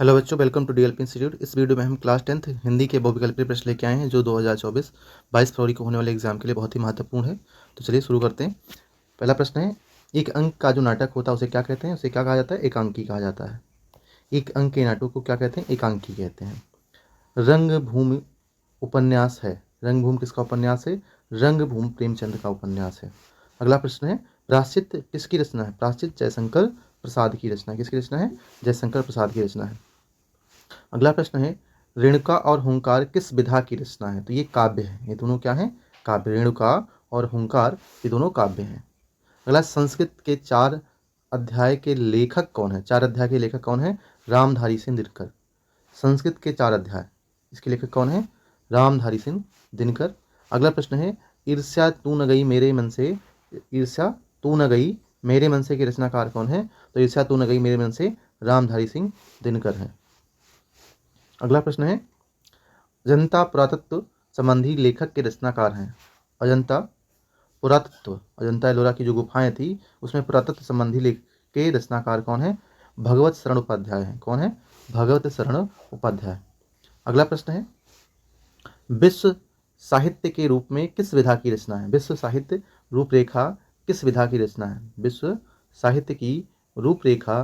Hello बच्चों, welcome to DLP institute. इस video में हम क्लास 10th हिंदी के बहुविकल्पीय प्रश्न लेके आए हैं जो 2024 22 फरवरी को होने वाले एग्जाम के लिए बहुत ही महत्वपूर्ण है। तो चलिए शुरू करते हैं। पहला प्रश्न है, एक अंक का जो नाटक होता है उसे क्या कहते हैं? उसे क्या कहा जाता है? एकांकी कहा जाता है। एक अंक के नाटक को क्या कहते हैं? एकांकी कहते हैं। रंगभूमि उपन्यास है। रंगभूमि किसका उपन्यास है? रंगभूमि प्रेमचंद का उपन्यास है। अगला प्रश्न है, प्राश्चित किसकी रचना है? प्राश्चित जयशंकर प्रसाद की रचना है। किसकी रचना है? जयशंकर प्रसाद की रचना है। अगला प्रश्न है, रेणुका और हुंकार किस विधा की रचना है? तो ये काव्य है। ये दोनों क्या हैं? काव्य। रेणुका और हुंकार ये दोनों काव्य हैं। अगला, संस्कृत के 4 अध्याय के लेखक कौन है? 4 अध्याय के लेखक कौन है? रामधारी सिंह दिनकर। संस्कृत के 4 अध्याय, इसके लेखक कौन है? रामधारी सिंह दिनकर। अगला प्रश्न है, ईर्ष्या तू न गई मेरे मन से। ईर्ष्या तू न गई मेरे मन से के रचनाकार कौन है? तो ईर्ष्या तू न गई मेरे मन से रामधारी सिंह दिनकर है। अगला प्रश्न है, अजंता पुरातत्व संबंधी लेखक के रचनाकार हैं। अजंता पुरातत्व, अजंता एलोरा की जो गुफाएं थी उसमें पुरातत्व संबंधी लेख के रचनाकार कौन है? भगवत शरण उपाध्याय हैं। कौन है? भगवत शरण उपाध्याय। अगला प्रश्न है, विश्व साहित्य के रूप में किस विधा की रचना है? विश्व साहित्य रूपरेखा किस विधा की रचना है? विश्व साहित्य की रूपरेखा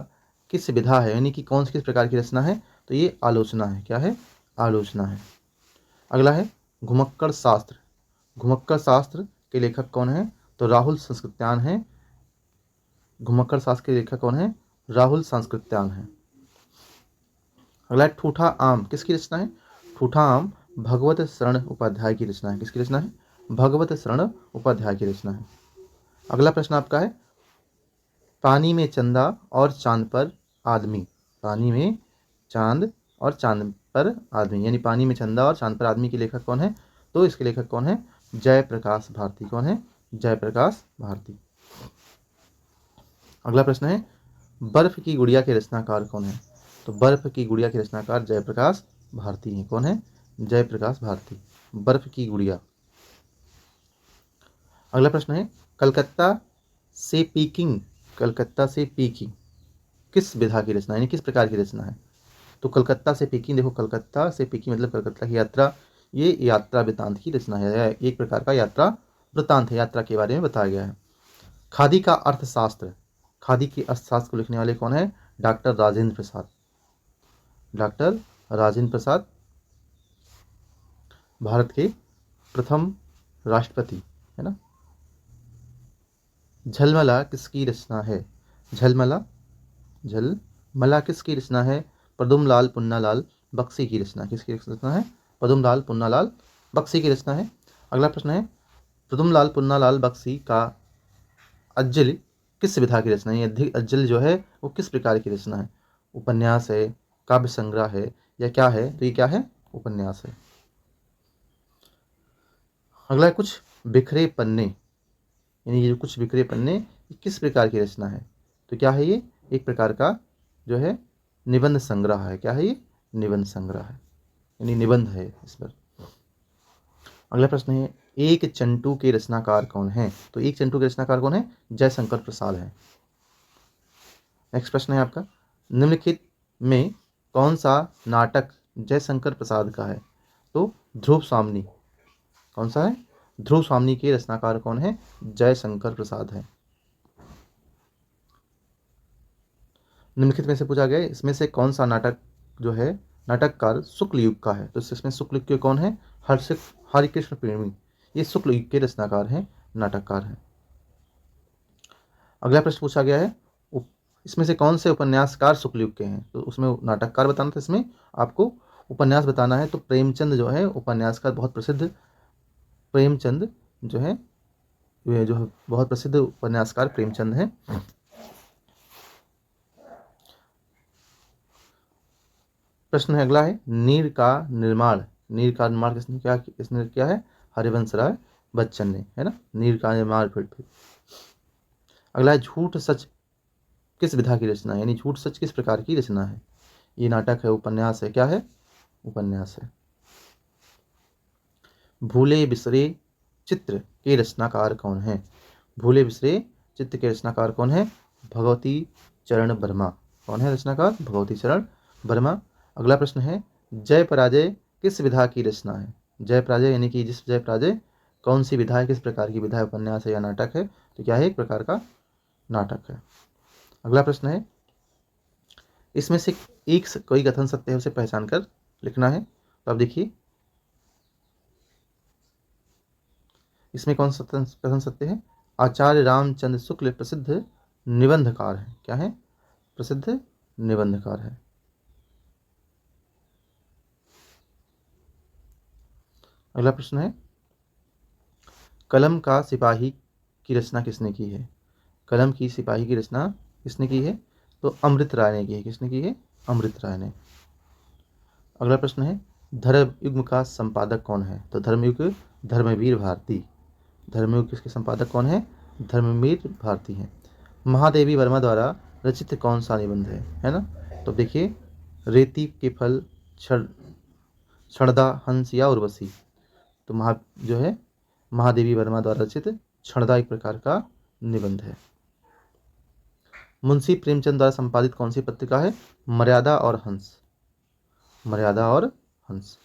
किस विधा है, यानी कि कौन सी किस प्रकार की रचना है? तो ये आलोचना है। क्या है? आलोचना है। अगला है, घुमक्कड़ शास्त्र। घुमक्कड़ शास्त्र के लेखक कौन है? तो राहुल संस्कृत्यान है। घुमक्कड़ शास्त्र के लेखक कौन है? राहुल संस्कृत्यान है। अगला है, ठूठा आम किसकी रचना है? ठूठा आम भगवत शरण उपाध्याय की रचना है। किसकी रचना है? भगवत शरण उपाध्याय की रचना है। अगला प्रश्न आपका है, पानी में चंदा और चांद पर आदमी। पानी में चांद और चांद पर आदमी, यानी पानी में चंदा और चांद पर आदमी के लेखक कौन है? तो इसके लेखक कौन है? जयप्रकाश भारती। कौन है? जयप्रकाश भारती। अगला प्रश्न है, बर्फ की गुड़िया के रचनाकार कौन है? तो बर्फ की गुड़िया के रचनाकार जयप्रकाश भारती हैं। कौन है? जयप्रकाश भारती। बर्फ की गुड़िया। अगला प्रश्न है, कलकत्ता से पीकिंग। कलकत्ता से पीकिंग किस विधा की रचना है, यानी किस प्रकार की रचना है? तो कलकत्ता से पीकिंग, देखो कलकत्ता से पीकिंग मतलब कलकत्ता की यात्रा। ये यात्रा वृत्तांत की रचना है, एक प्रकार का यात्रा वृत्तांत है, यात्रा के बारे में बताया गया है। खादी का अर्थशास्त्र। खादी के अर्थशास्त्र को लिखने वाले कौन है? डॉक्टर राजेंद्र प्रसाद। डॉक्टर राजेंद्र प्रसाद भारत के प्रथम राष्ट्रपति है ना। झलमला किसकी रचना है? झलमला, झलमला किसकी रचना है? पदुमलाल पुन्नालाल बख्शी की रचना। किसकी रचना है? पदुमलाल पुन्नालाल बख्शी की रचना है। अगला प्रश्न है, पदुमलाल पुन्नालाल बख्शी का अज्जल किस विधा की रचना है? ये अज्जल जो है वो किस प्रकार की रचना है? उपन्यास है, काव्य संग्रह है, या क्या है? तो ये क्या है? उपन्यास है। अगला है, कुछ बिखरे पन्ने, यानी ये जो कुछ बिखरे पन्ने ये किस प्रकार की रचना है? तो क्या है ये? एक प्रकार का जो है निबंध संग्रह है। क्या है ये? निबंध संग्रह है, यानी निबंध है इस पर। अगला प्रश्न है, एक चंटू के रचनाकार कौन है? तो एक चंटू के रचनाकार कौन है? जयशंकर प्रसाद है। नेक्स्ट प्रश्न है आपका, निम्नलिखित में कौन सा नाटक जयशंकर प्रसाद का है? तो ध्रुव स्वामिनी। कौन सा है? ध्रुव स्वामिनी के रचनाकार कौन है? जयशंकर प्रसाद है। निम्नलिखित में से पूछा गया इसमें से कौन सा नाटक जो है नाटककार शुक्ल युग का है? तो इसमें शुक्ल युग के कौन है? हरिकृष्ण प्रेमी, ये शुक्ल युग के रचनाकार हैं, नाटककार हैं। अगला प्रश्न पूछा गया है, इसमें से कौन से उपन्यासकार शुक्ल युग के हैं? तो उसमें नाटककार बताना था, इसमें आपको उपन्यास बताना है। तो प्रेमचंद जो है उपन्यासकार, बहुत प्रसिद्ध प्रेमचंद जो है, ये जो है बहुत प्रसिद्ध उपन्यासकार प्रेमचंद हैं। प्रश्न है अगला है, नीर का निर्माण। नीर का निर्माण किसने किया है? हरिवंश राय बच्चन ने, है ना। नीर का निर्माण फिर अगला है, झूठ सच किस विधा की रचना है, यानी झूठ सच किस प्रकार की रचना है? ये नाटक है, उपन्यास है। क्या है? उपन्यास है। भूले बिसरे चित्र के रचनाकार कौन है? भूले बिसरे चित्र के रचनाकार कौन है? भगवती चरण वर्मा। कौन है रचनाकार? भगवती चरण वर्मा। अगला प्रश्न है जय पराजय किस विधा की रचना है। जय पराजय यानी कि जिस जय पराजय कौन सी विधा है, किस प्रकार की विधा है, उपन्यास है या नाटक है, तो क्या है, एक प्रकार का नाटक है। अगला प्रश्न है इसमें से एक कोई कथन सत्य है उसे पहचान कर लिखना है। तो अब देखिए इसमें कौन सा कथन सत्य है। आचार्य रामचंद्र शुक्ल प्रसिद्ध निबंधकार है। क्या है, प्रसिद्ध निबंधकार है। अगला प्रश्न है कलम का सिपाही की रचना किसने की है। कलम की सिपाही की रचना किसने की है, तो अमृत राय ने की है। किसने की है, अमृत राय ने। अगला प्रश्न है धर्मयुग्म का संपादक कौन है। तो धर्मयुग धर्मवीर भारती। धर्मयुग किसके संपादक कौन है, धर्मवीर भारती हैं। महादेवी वर्मा द्वारा रचित कौन सा निबंध है ना। तो देखिए रेती के फल, क्षणदा, हंस या उर्वशी। तो जो है महादेवी वर्मा द्वारा रचित क्षणदा एक प्रकार का निबंध है। मुंशी प्रेमचंद द्वारा संपादित कौन सी पत्रिका है, मर्यादा और हंस। मर्यादा और हंस।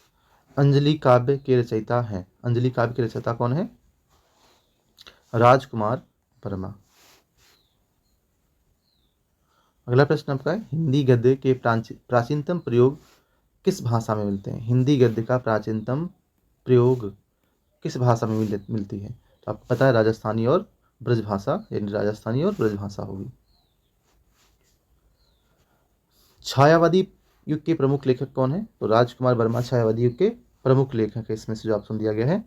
अंजलि काव्य के रचयिता हैं। अंजलि काव्य के रचयिता कौन है, राजकुमार वर्मा। अगला प्रश्न आपका है हिंदी गद्य के प्राचीनतम प्रयोग किस भाषा में मिलते हैं। हिंदी गद्य का प्राचीनतम प्रयोग किस भाषा में मिलती है। तो आपको पता है राजस्थानी और ब्रज भाषा, यानी राजस्थानी और ब्रज भाषा होगी। छायावादी युग के प्रमुख लेखक कौन है, तो राजकुमार वर्मा छायावादी युग के प्रमुख लेखक है। इसमें से जो ऑप्शन दिया गया है।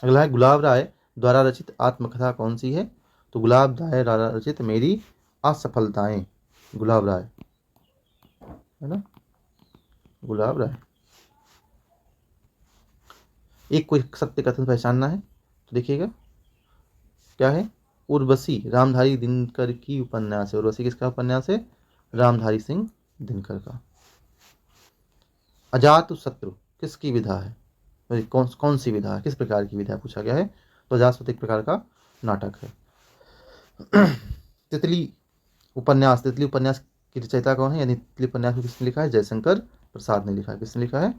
अगला है गुलाब राय द्वारा रचित आत्मकथा कौन सी है। तो गुलाब राय द्वारा रचित मेरी असफलताएं। गुलाब राय है ना, गुलाब राय। एक कोई सत्य कथन पहचानना है। तो देखिएगा क्या है, उर्वशी रामधारी दिनकर की उपन्यास है। उर्वशी किसका उपन्यास है, रामधारी सिंह दिनकर का। अजात शत्रु किसकी विधा है, तो कौन कौन सी विधा है, किस प्रकार की विधा पूछा गया है। तो अजातशत्रु एक प्रकार का नाटक है। तितली उपन्यास, तितली उपन्यास की रचयिता कौन है, यानी तितली उपन्यास को किसने लिखा है, जयशंकर प्रसाद ने लिखा है। किसने लिखा है,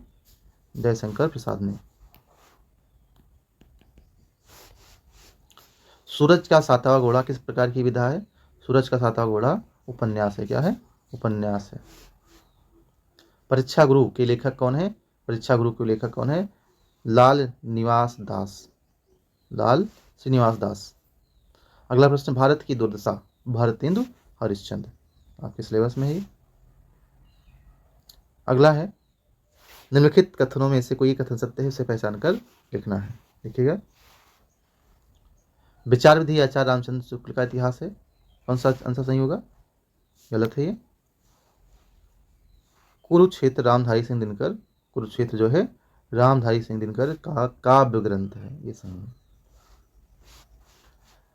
जयशंकर प्रसाद ने। सूरज का सातवां घोड़ा किस प्रकार की विधा है। सूरज का सातवां घोड़ा उपन्यास है। क्या है, उपन्यास है। परीक्षा गुरु के लेखक कौन है, परीक्षा गुरु के लेखक कौन है, लाल निवास दास, लाल श्रीनिवास दास। अगला प्रश्न भारत की दुर्दशा, भारतेंदु हरिश्चंद्र, आपके सिलेबस में ही। अगला है निम्नलिखित कथनों में से कोई कथन सत्य है, उसे पहचान कर लिखना है। देखिएगा विचार विधि आचार्य रामचंद्र शुक्ल का इतिहास है। कौन सा आंसर सही होगा, गलत है ये। कुरुक्षेत्र रामधारी सिंह दिनकर, कुरुक्षेत्र जो है रामधारी सिंह दिनकर का काव्य ग्रंथ है, ये सही है।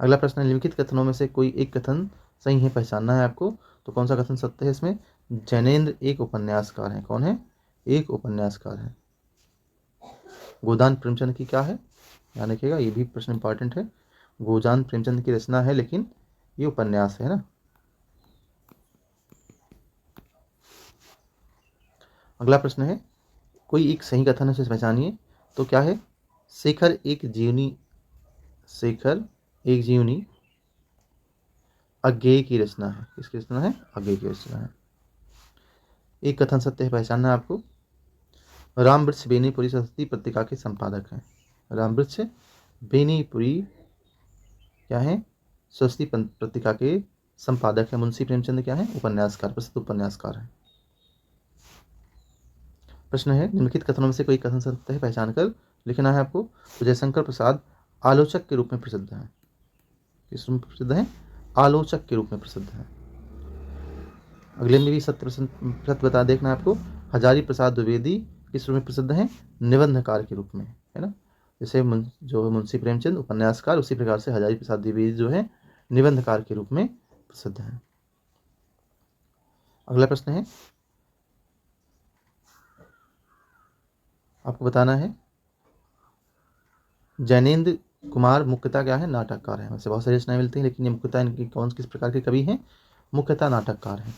अगला प्रश्न है निम्नलिखित कथनों में से कोई एक कथन सही है, पहचानना है आपको। तो कौन सा कथन सत्य है इसमें, जैनेन्द्र एक उपन्यासकार है। कौन है, एक उपन्यासकार है। गोदान प्रेमचंद की क्या है, ध्यान रखिएगा, ये भी प्रश्न इंपॉर्टेंट है। गोदान प्रेमचंद की रचना है, लेकिन ये उपन्यास है ना। अगला प्रश्न है कोई एक सही कथन है, उसे पहचानिए। तो क्या है, शेखर एक जीवनी, शेखर एक जीवनी अज्ञेय की रचना है। किसकी रचना है, अज्ञेय की रचना है। एक कथन सत्य है, पहचानना है आपको। रामवृक्ष बेनीपुरी सरस्वती पत्रिका के संपादक हैं। रामवृक्ष बेनीपुरी क्या है, सरस्वती पत्रिका के संपादक है। मुंशी प्रेमचंद क्या है, उपन्यासकार, प्रसिद्ध उपन्यासकार है। प्रश्न है निम्नलिखित कथनों में से कोई कथन सत्य है, पहचान कर लिखना है आपको। तो जयशंकर प्रसाद आलोचक के रूप में प्रसिद्ध है। किस रूप में प्रसिद्ध है, आलोचक के रूप में प्रसिद्ध है। अगले में भी सत्य बता देखना है आपको। हजारी प्रसाद द्विवेदी किस रूप में प्रसिद्ध है, निबंधकार के रूप में, है ना। जैसे जो मुंशी प्रेमचंद उपन्यासकार, उसी प्रकार से हजारी प्रसाद द्विवेदी जो है निबंधकार के रूप में प्रसिद्ध है। अगला प्रश्न है आपको बताना है जैनेन्द्र कुमार मुख्यतः क्या है, नाटककार है। वैसे बहुत सारी रचनाएं मिलती हैं, लेकिन ये मुख्यतः इनकी कौन किस प्रकार के कवि हैं, मुख्यतः नाटककार हैं।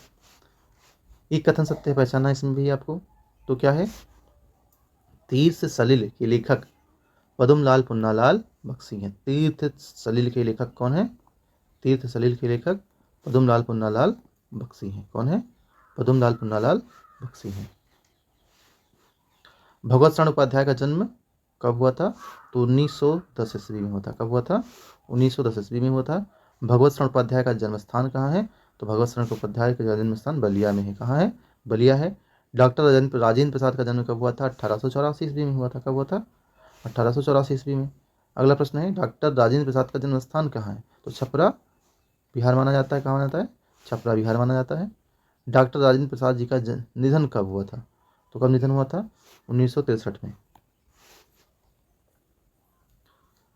एक कथन सत्य है पहचाना इसमें भी आपको, तो क्या है, तीर्थ सलिल के लेखक पदमलाल पुन्नालाल बख्शी हैं। तीर्थ सलिल के लेखक कौन है? तीर्थ सलिल के लेखक पदमलाल पुन्नालाल बख्शी हैं। कौन है? पदमलाल पुन्नालाल बख्शी हैं। भगवत शरण उपाध्याय का जन्म कब हुआ था? तो 1910 ईस्वी में हुआ था। कब हुआ था? 1910 ईस्वी में हुआ था। भगवत शरण उपाध्याय का जन्म स्थान कहाँ है? तो भगवत शरण उपाध्याय का जन्म स्थान बलिया में है। कहाँ है? बलिया है। डॉक्टर राजेंद्र प्रसाद का जन्म कब हुआ था? 1884 ईस्वी में हुआ था। कब हुआ था? 1884 ईस्वी में। अगला प्रश्न है, डॉक्टर राजेंद्र प्रसाद का जन्म स्थान कहाँ है? तो छपरा बिहार माना जाता है। कहाँ माना जाता है? छपरा बिहार माना जाता है। डॉक्टर राजेंद्र प्रसाद जी का निधन कब हुआ था? तो कब निधन हुआ था? 1963 में।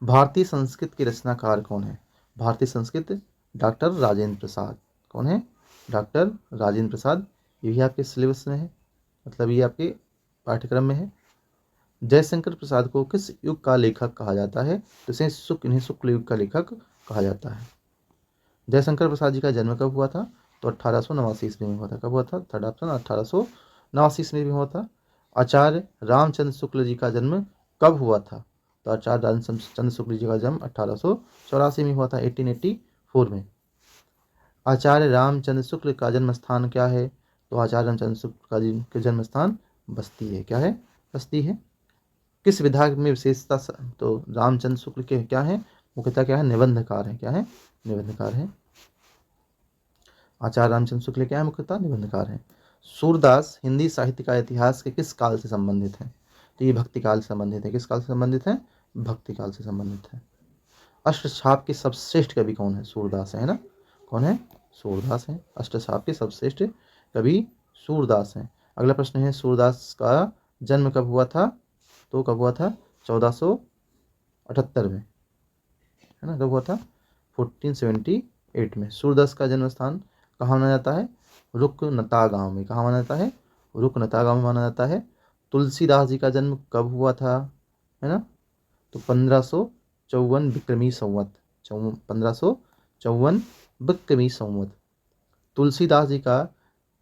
भारतीय संस्कृत के रचनाकार कौन है? भारतीय संस्कृत डॉक्टर राजेंद्र प्रसाद। कौन है? डॉक्टर राजेंद्र प्रसाद। ये भी आपके सिलेबस में है, मतलब ये आपके पाठ्यक्रम में है। जयशंकर प्रसाद को किस युग का लेखक कहा जाता है? तो इन्हें शुक्ल युग का लेखक कहा जाता है। जयशंकर प्रसाद जी का जन्म कब हुआ था? तो 1889 ईस्वी में हुआ था। कब हुआ था? थर्ड ऑप्शन 1889 ईस्वी में हुआ था। आचार्य रामचंद्र शुक्ल जी का जन्म कब हुआ था? तो आचार्य रामचंद्र शुक्ल जी का जन्म 1884 में हुआ था, 1884 में। आचार्य रामचंद्र शुक्ल का जन्म स्थान क्या है? तो आचार्य रामचंद्र शुक्ल का के जन्म स्थान बस्ती है। क्या है? बस्ती है। किस विधायक में विशेषता तो रामचंद्र शुक्ल के क्या है? मुख्यतः क्या है? निबंधकार है। क्या है? निबंधकार है। आचार्य रामचंद्र शुक्ल क्या है? मुख्यतः निबंधकार हैं। सूरदास हिंदी साहित्य का इतिहास के किस काल से संबंधित है? तो ये भक्ति काल से संबंधित है। किस काल से संबंधित है? भक्ति काल से संबंधित है। अष्टछाप के सर्वश्रेष्ठ कवि कौन है? सूरदास है ना। कौन है? सूरदास है। अष्टछाप के सर्वश्रेष्ठ कवि सूरदास हैं। अगला प्रश्न है, सूरदास का जन्म कब हुआ था? तो कब हुआ था? 1478 में, है ना। कब हुआ था? 1478 में। सूरदास का जन्म स्थान कहाँ माना जाता है? रुकनता गांव में। कहाँ माना जाता है? रुकनता गांव में माना जाता है। तुलसीदास जी का जन्म कब हुआ था? है ना। तो 1554 विक्रमी संवत, 1554 विक्रमी संवत। तुलसीदास जी का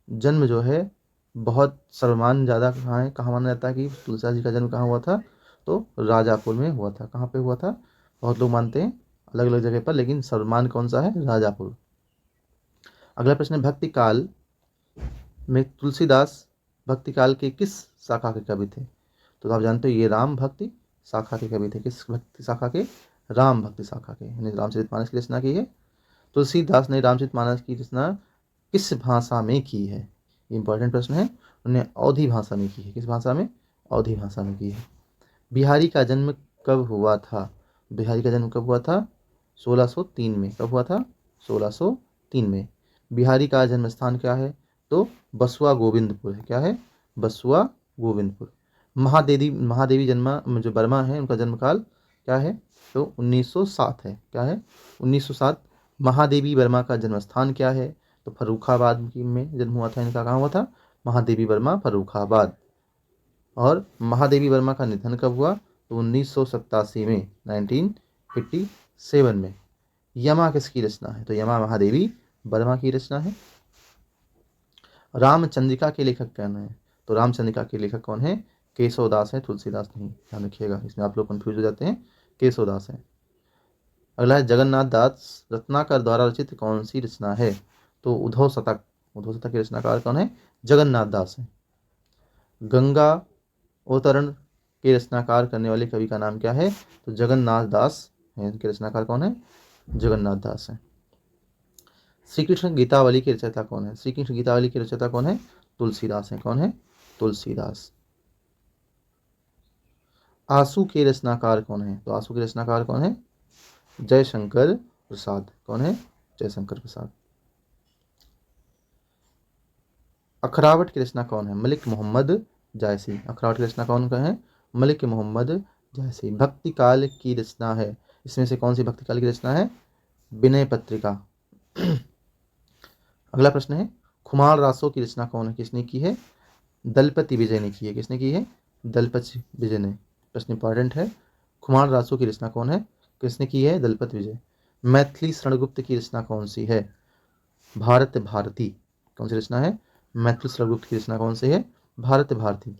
जन्म जो है बहुत सर्वमान ज़्यादा कहाँ है, कहाँ माना जाता है कि तुलसीदास जी का जन्म कहाँ हुआ था? तो राजापुर में हुआ था। कहाँ पे हुआ था? बहुत लोग मानते हैं अलग अलग जगह पर, लेकिन सर्वमान कौन सा है? राजापुर। अगला प्रश्न है, भक्ति काल में तुलसीदास भक्ति काल के किस शाखा के कवि थे? तो आप जानते हो ये राम भक्ति शाखा के कवि थे। किस भक्ति शाखा के? राम भक्ति शाखा के। यानी रामचरितमानस की रचना की है। तुलसीदास ने रामचरितमानस की रचना किस भाषा में की है? इंपॉर्टेंट प्रश्न है। उन्हें अवधी भाषा में की है। किस भाषा में? अवधी भाषा में की है। बिहारी का जन्म कब हुआ था? बिहारी का जन्म कब हुआ था? 1603 में। कब हुआ था? 1603 में। बिहारी का जन्म स्थान क्या है? तो बसुआ गोविंदपुर है। क्या है? बसुआ गोविंदपुर। महादेवी जन्मा जो वर्मा है, उनका जन्मकाल क्या है? तो 1907 है। क्या है? 1907। महादेवी वर्मा का जन्म स्थान क्या है? तो फर्रुखाबाद में जन्म हुआ था इनका। कहाँ हुआ था? महादेवी वर्मा फर्रुखाबाद। और महादेवी वर्मा का निधन कब हुआ? तो 1987 में, 1987 में। यमा किसकी रचना है? तो यमा महादेवी वर्मा की रचना है। रामचंद्रिका के लेखक कौन है? तो रामचंद्रिका के लेखक कौन है? केशवदास है, तुलसीदास नहीं। ध्यान रखिएगा, इसमें आप लोग कंफ्यूज हो जाते हैं। केशवदास है। अगला है, जगन्नाथ दास रत्नाकर द्वारा रचित कौन सी रचना है? तो उद्धव शतक। उद्धव शतक के रचनाकार कौन है? जगन्नाथ दास है। गंगा अवतरण के रचनाकार करने वाले कवि का नाम क्या है? तो जगन्नाथ दास है। इनके रचनाकार कौन है? जगन्नाथ दास है। श्री कृष्ण गीतावली के रचयिता कौन है? श्री कृष्ण गीतावली के रचयिता कौन है? तुलसीदास है। कौन है? तुलसीदास। आंसू के रचनाकार कौन है? तो आंसू के रचनाकार कौन है? जयशंकर प्रसाद। कौन है? जयशंकर प्रसाद। अखरावट की रचना कौन है? मलिक मोहम्मद जायसी। अखरावट की रचना कौन का है? मलिक मोहम्मद जायसी। भक्ति काल की रचना है, इसमें से कौन सी भक्ति काल की रचना है? विनय पत्रिका। अगला प्रश्न है, खुमार रासों की रचना कौन है? किसने की है? दलपति विजय ने की है। किसने की है? दलपति विजय ने। प्रश्न इंपॉर्टेंट है। खुमार रासों की रचना कौन है? किसने की है? दलपति विजय। मैथिली शरणगुप्त की रचना कौन सी है? भारत भारती। कौन सी रचना है? मैथिली शरण गुप्त की रचना कौन सी है? भारत भारती।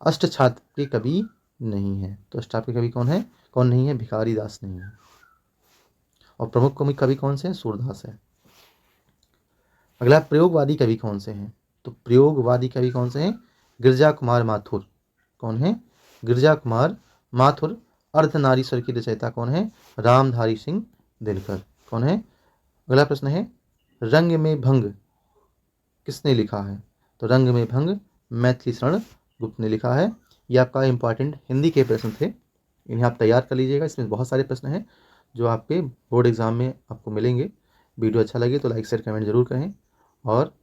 अष्टछात्र के कवि नहीं है, तो अष्टछात्र के कवि कौन है? कौन नहीं है? भिखारी दास नहीं है। और प्रमुख कवि कौन से हैं? सूरदास है। अगला, प्रयोगवादी कवि कौन से हैं? तो प्रयोगवादी कवि कौन से हैं? गिरजा कुमार माथुर। कौन है? गिरजा कुमार माथुर। अर्धनारीश्वर की रचयिता कौन है? रामधारी सिंह दिनकर। कौन है? अगला प्रश्न है, रंग में भंग किसने लिखा है? तो रंग में भंग मैथिली शरण गुप्त ने लिखा है। ये आपका इंपॉर्टेंट हिंदी के प्रश्न थे, इन्हें आप तैयार कर लीजिएगा। इसमें बहुत सारे प्रश्न हैं जो आपके बोर्ड एग्जाम में आपको मिलेंगे। वीडियो अच्छा लगे तो लाइक शेयर कमेंट जरूर करें और